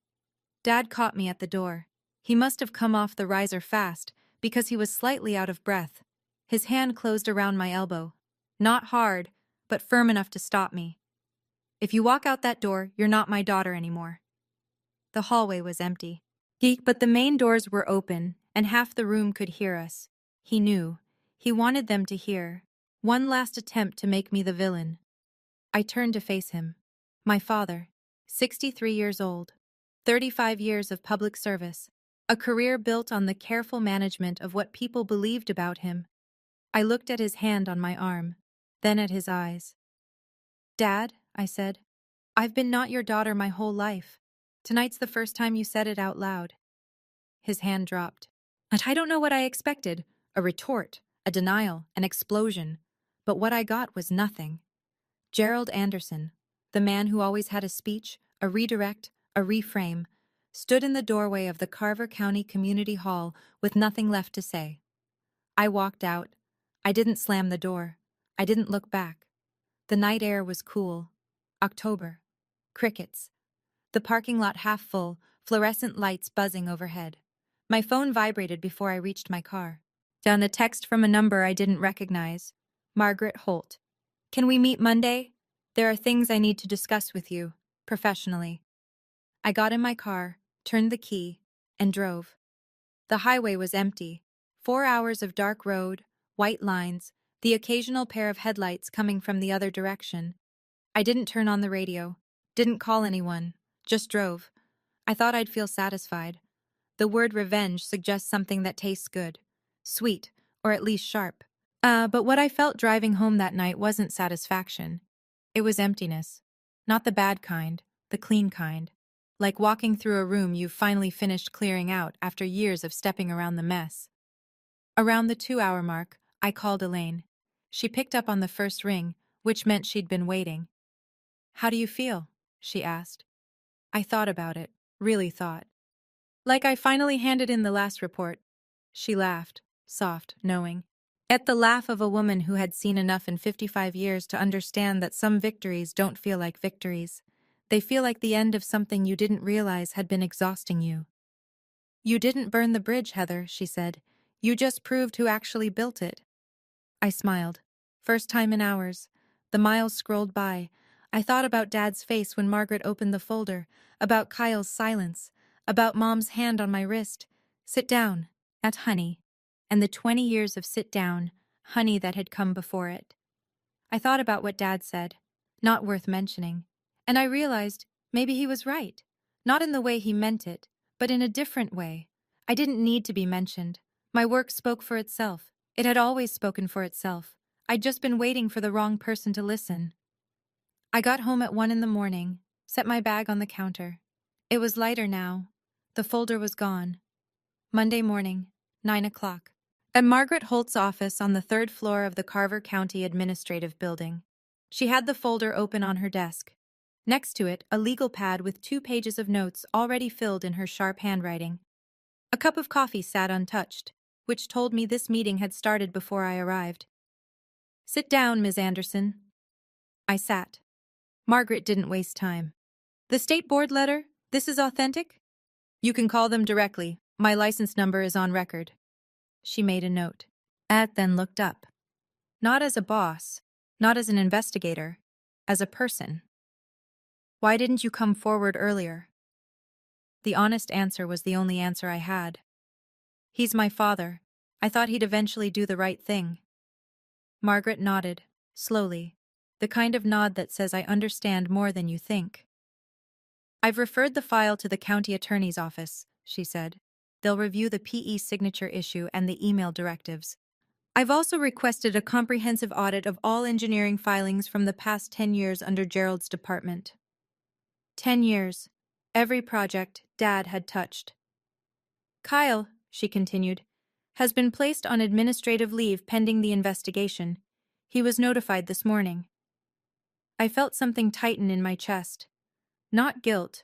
Dad caught me at the door. He must have come off the riser fast, because he was slightly out of breath. His hand closed around my elbow. Not hard, but firm enough to stop me. If you walk out that door, you're not my daughter anymore. The hallway was empty. But the main doors were open, and half the room could hear us. He knew. He wanted them to hear. One last attempt to make me the villain. I turned to face him. My father, 63 years old, 35 years of public service, a career built on the careful management of what people believed about him. I looked at his hand on my arm, then at his eyes. Dad, I said, I've been not your daughter my whole life. Tonight's the first time you said it out loud. His hand dropped. And I don't know what I expected. A retort, a denial, an explosion. But what I got was nothing. Gerald Anderson, the man who always had a speech, a redirect, a reframe, stood in the doorway of the Carver County Community Hall with nothing left to say. I walked out. I didn't slam the door. I didn't look back. The night air was cool. October. Crickets. The parking lot half full, fluorescent lights buzzing overhead. My phone vibrated before I reached my car. Down a text from a number I didn't recognize. Margaret Holt. Can we meet Monday? There are things I need to discuss with you, professionally. I got in my car, turned the key, and drove. The highway was empty. 4 hours of dark road, white lines, the occasional pair of headlights coming from the other direction. I didn't turn on the radio, didn't call anyone, just drove. I thought I'd feel satisfied. The word revenge suggests something that tastes good, sweet, or at least sharp. But what I felt driving home that night wasn't satisfaction. It was emptiness. Not the bad kind, the clean kind. Like walking through a room you've finally finished clearing out after years of stepping around the mess. Around the 2-hour mark, I called Elaine. She picked up on the first ring, which meant she'd been waiting. How do you feel? She asked. I thought about it, really thought. Like I finally handed in the last report. She laughed, soft, knowing. At the laugh of a woman who had seen enough in 55 years to understand that some victories don't feel like victories. They feel like the end of something you didn't realize had been exhausting you. You didn't burn the bridge, Heather, she said. You just proved who actually built it. I smiled. First time in hours. The miles scrolled by. I thought about Dad's face when Margaret opened the folder, about Kyle's silence, about Mom's hand on my wrist. Sit down. At honey. And the 20 years of sit down, honey that had come before it. I thought about what Dad said. Not worth mentioning. And I realized maybe he was right. Not in the way he meant it, but in a different way. I didn't need to be mentioned. My work spoke for itself. It had always spoken for itself. I'd just been waiting for the wrong person to listen. I got home at 1 a.m, set my bag on the counter. It was lighter now. The folder was gone. Monday morning, 9 o'clock. At Margaret Holt's office on the 3rd floor of the Carver County Administrative Building. She had the folder open on her desk. Next to it, a legal pad with 2 pages of notes already filled in her sharp handwriting. A cup of coffee sat untouched, which told me this meeting had started before I arrived. Sit down, Ms. Anderson. I sat. Margaret didn't waste time. The state board letter? This is authentic? You can call them directly. My license number is on record. She made a note. Then looked up. Not as a boss, not as an investigator, as a person. Why didn't you come forward earlier? The honest answer was the only answer I had. He's my father. I thought he'd eventually do the right thing. Margaret nodded, slowly, the kind of nod that says I understand more than you think. I've referred the file to the county attorney's office, she said. They'll review the PE signature issue and the email directives. I've also requested a comprehensive audit of all engineering filings from the past 10 years under Gerald's department. 10 years. Every project Dad had touched. Kyle, she continued, has been placed on administrative leave pending the investigation. He was notified this morning. I felt something tighten in my chest. Not guilt.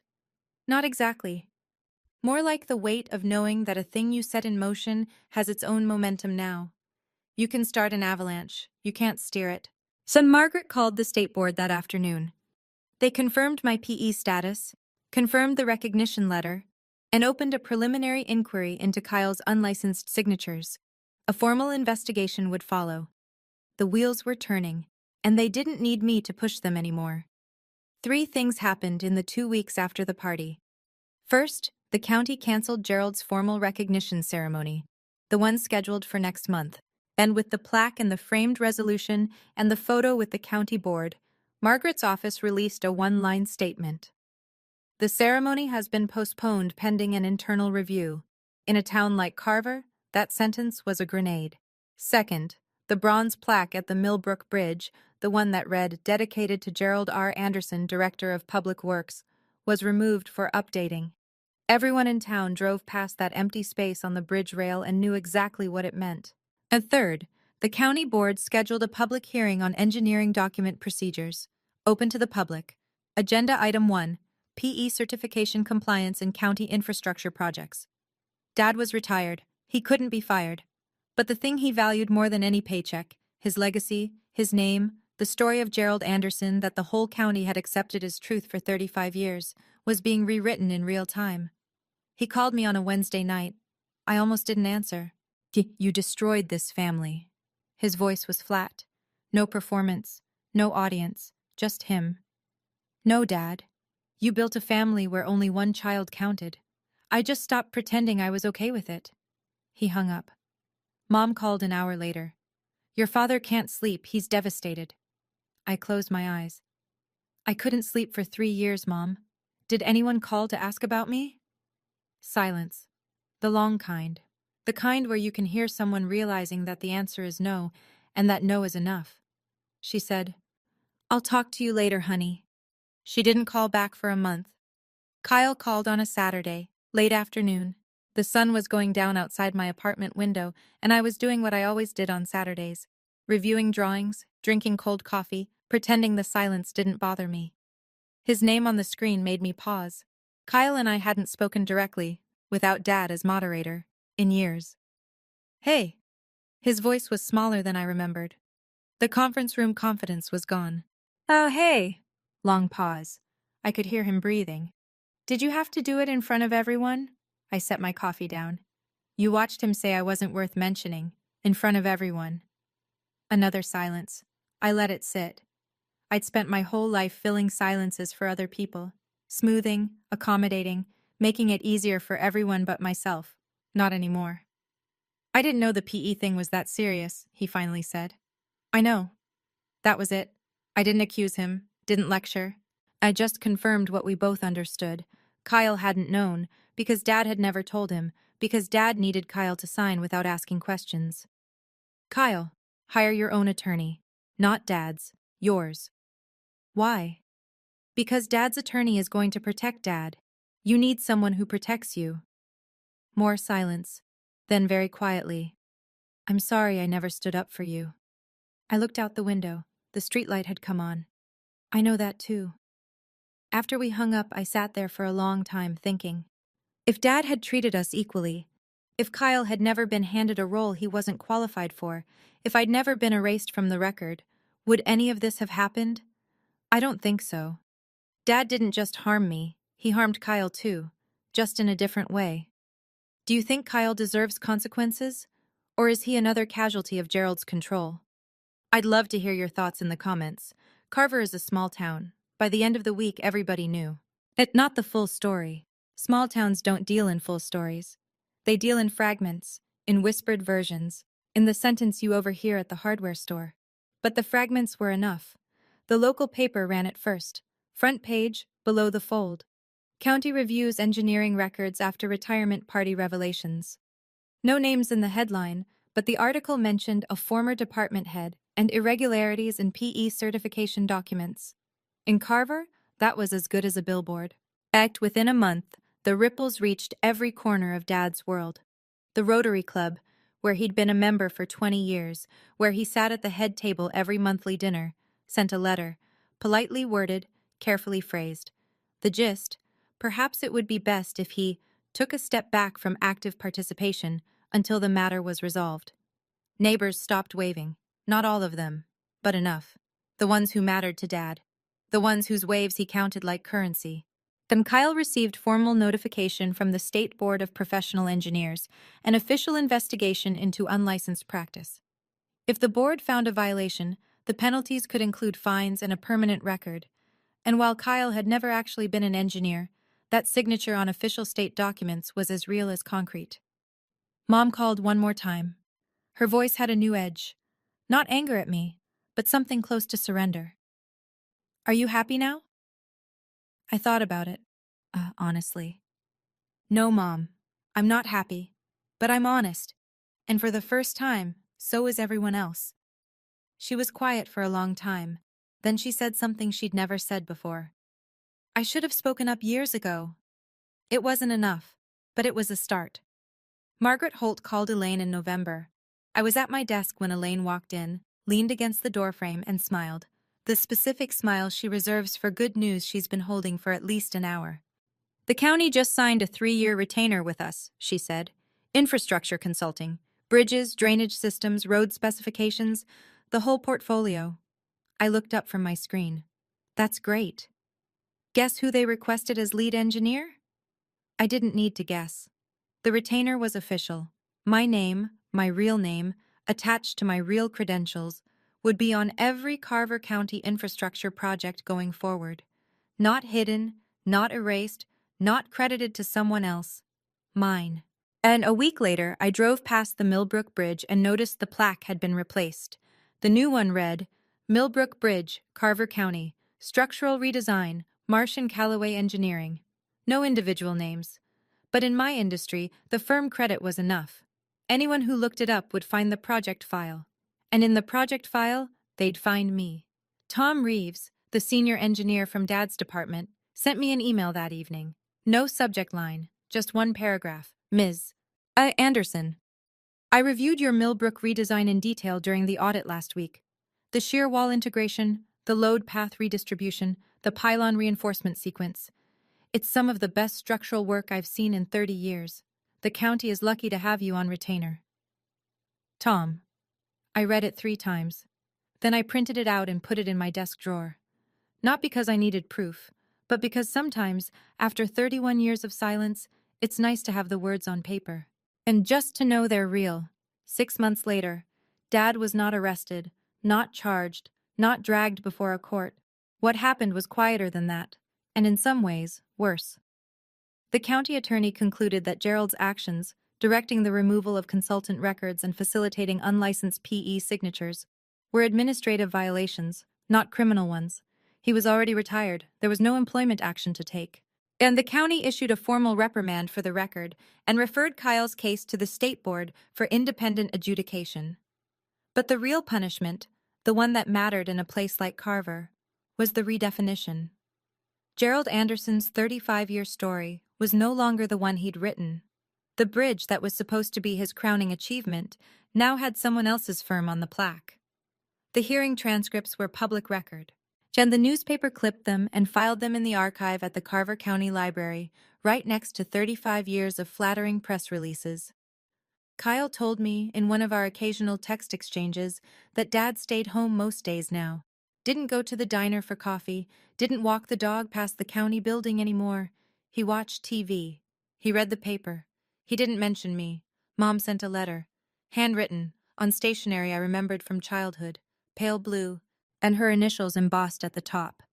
Not exactly. More like the weight of knowing that a thing you set in motion has its own momentum now. You can start an avalanche. You can't steer it. So Margaret called the state board that afternoon. They confirmed my PE status, confirmed the recognition letter, and opened a preliminary inquiry into Kyle's unlicensed signatures. A formal investigation would follow. The wheels were turning, and they didn't need me to push them anymore. 3 things happened in the 2 weeks after the party. First, the county canceled Gerald's formal recognition ceremony, the one scheduled for next month. And with the plaque and the framed resolution and the photo with the county board, Margaret's office released a one-line statement. The ceremony has been postponed pending an internal review. In a town like Carver, that sentence was a grenade. Second, the bronze plaque at the Millbrook Bridge, the one that read, "Dedicated to Gerald R. Anderson, Director of Public Works," was removed for updating. Everyone in town drove past that empty space on the bridge rail and knew exactly what it meant. And third, the county board scheduled a public hearing on engineering document procedures, open to the public. Agenda Item 1, PE certification compliance in county infrastructure projects. Dad was retired. He couldn't be fired. But the thing he valued more than any paycheck, his legacy, his name, the story of Gerald Anderson that the whole county had accepted as truth for 35 years, was being rewritten in real time. He called me on a Wednesday night. I almost didn't answer. "You destroyed this family." His voice was flat. No performance, no audience, just him. "No, Dad. You built a family where only one child counted. I just stopped pretending I was okay with it." He hung up. Mom called an hour later. "Your father can't sleep, he's devastated." I closed my eyes. "I couldn't sleep for 3 years, Mom. Did anyone call to ask about me?" Silence. The long kind. The kind where you can hear someone realizing that the answer is no, and that no is enough. She said, "I'll talk to you later, honey." She didn't call back for a month. Kyle called on a Saturday, late afternoon. The sun was going down outside my apartment window, and I was doing what I always did on Saturdays, reviewing drawings, drinking cold coffee, pretending the silence didn't bother me. His name on the screen made me pause. Kyle and I hadn't spoken directly, without Dad as moderator, in years. "Hey." His voice was smaller than I remembered. The conference room confidence was gone. "Oh, hey." Long pause. I could hear him breathing. "Did you have to do it in front of everyone?" I set my coffee down. "You watched him say I wasn't worth mentioning, in front of everyone." Another silence. I let it sit. I'd spent my whole life filling silences for other people, smoothing, accommodating, making it easier for everyone but myself. Not anymore. "I didn't know the PE thing was that serious," he finally said. "I know." That was it. I didn't accuse him, didn't lecture. I just confirmed what we both understood. Kyle hadn't known, because Dad had never told him, because Dad needed Kyle to sign without asking questions. "Kyle, hire your own attorney. Not Dad's, yours." "Why?" "Because Dad's attorney is going to protect Dad. You need someone who protects you." More silence. Then very quietly, "I'm sorry I never stood up for you." I looked out the window. The streetlight had come on. "I know that too." After we hung up, I sat there for a long time thinking. If Dad had treated us equally, if Kyle had never been handed a role he wasn't qualified for, if I'd never been erased from the record, would any of this have happened? I don't think so. Dad didn't just harm me, he harmed Kyle too, just in a different way. Do you think Kyle deserves consequences? Or is he another casualty of Gerald's control? I'd love to hear your thoughts in the comments. Carver is a small town. By the end of the week, everybody knew. Not the full story. Small towns don't deal in full stories. They deal in fragments, in whispered versions, in the sentence you overhear at the hardware store. But the fragments were enough. The local paper ran it first. Front page, below the fold. County reviews engineering records after retirement party revelations. No names in the headline, but the article mentioned a former department head and irregularities in PE certification documents. In Carver, that was as good as a billboard. Within a month, the ripples reached every corner of Dad's world. The Rotary Club, where he'd been a member for 20 years, where he sat at the head table every monthly dinner, sent a letter, politely worded, carefully phrased. The gist, perhaps it would be best if he took a step back from active participation until the matter was resolved. Neighbors stopped waving, not all of them, but enough. the ones who mattered to Dad, the ones whose waves he counted like currency. Then Kyle received formal notification from the State Board of Professional Engineers, an official investigation into unlicensed practice. If the board found a violation, the penalties could include fines and a permanent record. And while Kyle had never actually been an engineer, that signature on official state documents was as real as concrete. Mom called one more time. Her voice had a new edge. Not anger at me, but something close to surrender. Are you happy now? I thought about it, honestly. No, Mom. I'm not happy. But I'm honest. And for the first time, so is everyone else. She was quiet for a long time. Then she said something she'd never said before. I should have spoken up years ago. It wasn't enough, but it was a start. Margaret Holt called Elaine in November. I was at my desk when Elaine walked in, leaned against the doorframe, and smiled. The specific smile she reserves for good news she's been holding for at least an hour. The county just signed a 3-year retainer with us, she said. Infrastructure consulting. Bridges, drainage systems, road specifications, the whole portfolio. I looked up from my screen. That's great. Guess who they requested as lead engineer? I didn't need to guess. The retainer was official. My name, my real name, attached to my real credentials, would be on every Carver County infrastructure project going forward. Not hidden, not erased, not credited to someone else. Mine. And a week later, I drove past the Millbrook Bridge and noticed the plaque had been replaced. The new one read, Millbrook Bridge, Carver County, Structural Redesign, Marsh & Callaway Engineering. No individual names. But in my industry, the firm credit was enough. Anyone who looked it up would find the project file. And in the project file, they'd find me. Tom Reeves, the senior engineer from Dad's department, sent me an email that evening. No subject line, just one paragraph. Ms. Anderson. I reviewed your Millbrook redesign in detail during the audit last week. The shear wall integration, the load path redistribution, the pylon reinforcement sequence. It's some of the best structural work I've seen in 30 years. The county is lucky to have you on retainer. Tom. I read it 3 times. Then I printed it out and put it in my desk drawer. Not because I needed proof, but because sometimes, after 31 years of silence, it's nice to have the words on paper. And just to know they're real. 6 months later, Dad was not arrested, not charged, not dragged before a court. What happened was quieter than that, and in some ways, worse. The county attorney concluded that Gerald's actions, directing the removal of consultant records and facilitating unlicensed PE signatures, were administrative violations, not criminal ones. He was already retired. There was no employment action to take. And the county issued a formal reprimand for the record and referred Kyle's case to the state board for independent adjudication. But the real punishment, the one that mattered in a place like Carver, was the redefinition. Gerald Anderson's 35-year story was no longer the one he'd written. The bridge that was supposed to be his crowning achievement now had someone else's firm on the plaque. The hearing transcripts were public record, and the newspaper clipped them and filed them in the archive at the Carver County Library, right next to 35 years of flattering press releases. Kyle told me in one of our occasional text exchanges that Dad stayed home most days now. Didn't go to the diner for coffee, didn't walk the dog past the county building anymore. He watched TV. He read the paper. He didn't mention me. Mom sent a letter. Handwritten, on stationery I remembered from childhood, pale blue, and her initials embossed at the top.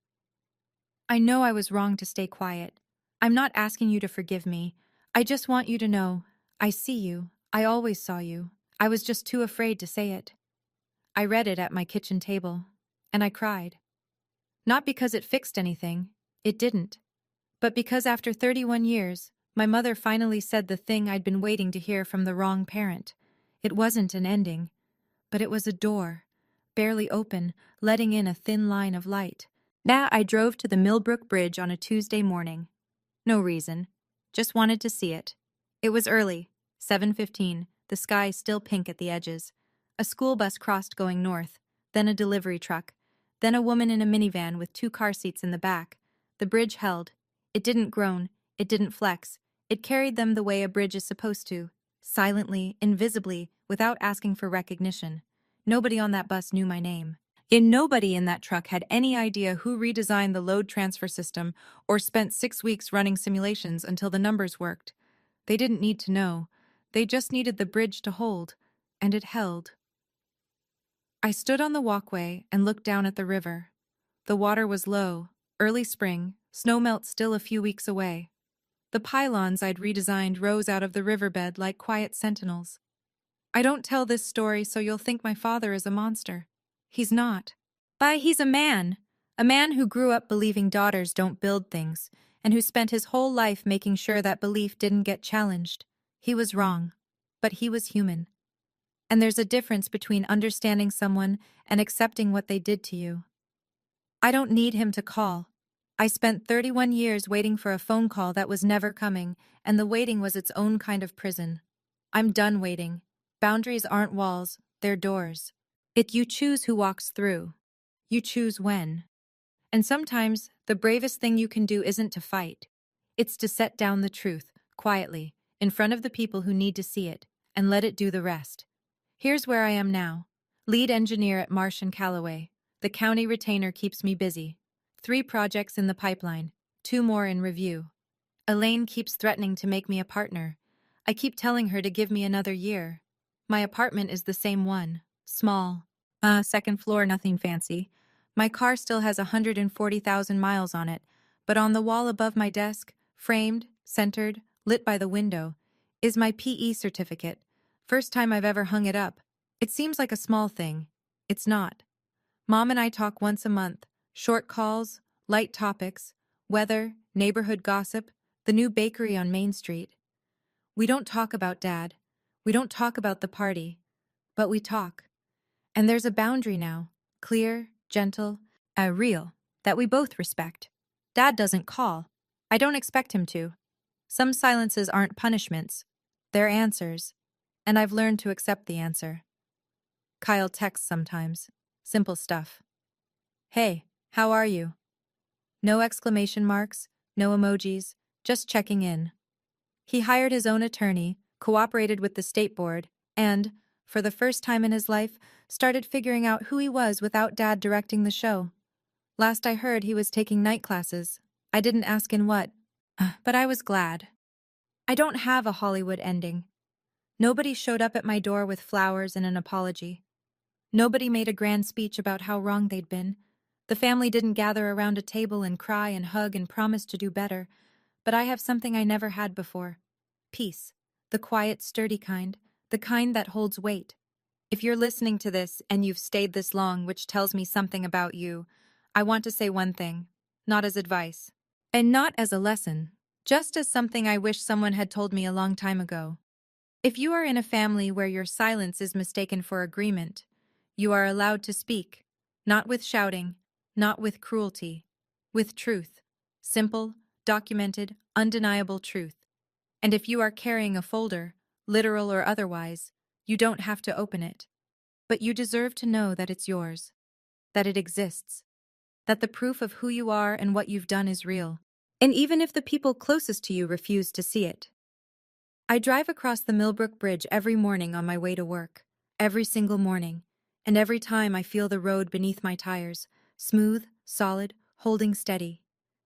I know I was wrong to stay quiet. I'm not asking you to forgive me. I just want you to know, I see you. I always saw you. I was just too afraid to say it. I read it at my kitchen table, and I cried. Not because it fixed anything. It didn't. But because after 31 years, my mother finally said the thing I'd been waiting to hear from the wrong parent. It wasn't an ending, but it was a door, barely open, letting in a thin line of light. Now I drove to the Millbrook Bridge on a Tuesday morning. No reason. Just wanted to see it. It was early, 7:15, the sky still pink at the edges. A school bus crossed going north, then a delivery truck, then a woman in a minivan with 2 car seats in the back. The bridge held. It didn't groan. It didn't flex. It carried them the way a bridge is supposed to, silently, invisibly, without asking for recognition. Nobody on that bus knew my name. And nobody in that truck had any idea who redesigned the load transfer system or spent 6 weeks running simulations until the numbers worked. They didn't need to know. They just needed the bridge to hold, and it held. I stood on the walkway and looked down at the river. The water was low, early spring, snowmelt still a few weeks away. The pylons I'd redesigned rose out of the riverbed like quiet sentinels. I don't tell this story so you'll think my father is a monster. He's not. He's a man who grew up believing daughters don't build things, and who spent his whole life making sure that belief didn't get challenged. He was wrong, but he was human. And there's a difference between understanding someone and accepting what they did to you. I don't need him to call. I spent 31 years waiting for a phone call that was never coming, and the waiting was its own kind of prison. I'm done waiting. Boundaries aren't walls, they're doors. You choose who walks through. You choose when. And sometimes, the bravest thing you can do isn't to fight. It's to set down the truth, quietly, in front of the people who need to see it, and let it do the rest. Here's where I am now. Lead engineer at Marsh & Callaway. The county retainer keeps me busy. 3 projects in the pipeline, 2 more in review. Elaine keeps threatening to make me a partner. I keep telling her to give me another year. My apartment is the same one. Small. Second floor, nothing fancy. My car still has 140,000 miles on it, but on the wall above my desk, framed, centered, lit by the window, is my PE certificate. First time I've ever hung it up. It seems like a small thing. It's not. Mom and I talk once a month. Short calls, light topics, weather, neighborhood gossip, the new bakery on Main Street. We don't talk about Dad. We don't talk about the party. But we talk. And there's a boundary now. Clear, gentle, real, that we both respect. Dad doesn't call. I don't expect him to. Some silences aren't punishments. They're answers. And I've learned to accept the answer. Kyle texts sometimes. Simple stuff. Hey, how are you? No exclamation marks, no emojis, just checking in. He hired his own attorney, cooperated with the state board, and, for the first time in his life, started figuring out who he was without Dad directing the show. Last I heard, he was taking night classes. I didn't ask in what, but I was glad. I don't have a Hollywood ending. Nobody showed up at my door with flowers and an apology. Nobody made a grand speech about how wrong they'd been. The family didn't gather around a table and cry and hug and promise to do better. But I have something I never had before. Peace. The quiet, sturdy kind. The kind that holds weight. If you're listening to this and you've stayed this long, which tells me something about you, I want to say one thing. Not as advice. And not as a lesson. Just as something I wish someone had told me a long time ago. If you are in a family where your silence is mistaken for agreement, you are allowed to speak. Not with shouting. Not with cruelty. With truth. Simple, documented, undeniable truth. And if you are carrying a folder, literal or otherwise, you don't have to open it. But you deserve to know that it's yours. That it exists. That the proof of who you are and what you've done is real. And even if the people closest to you refuse to see it. I drive across the Millbrook Bridge every morning on my way to work. Every single morning. And every time I feel the road beneath my tires. Smooth, solid, holding steady.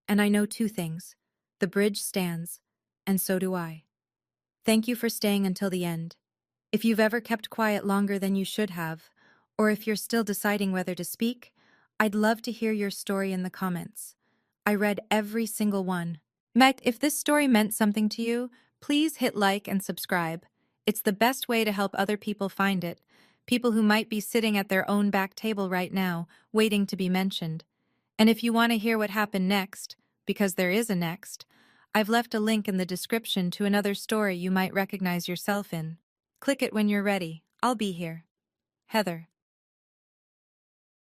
And I know 2 things. The bridge stands, and so do I. Thank you for staying until the end. If you've ever kept quiet longer than you should have, or if you're still deciding whether to speak, I'd love to hear your story in the comments. I read every single one. If this story meant something to you, please hit like and subscribe. It's the best way to help other people find it. People who might be sitting at their own back table right now, waiting to be mentioned. And if you want to hear what happened next, because there is a next, I've left a link in the description to another story you might recognize yourself in. Click it when you're ready. I'll be here. Heather.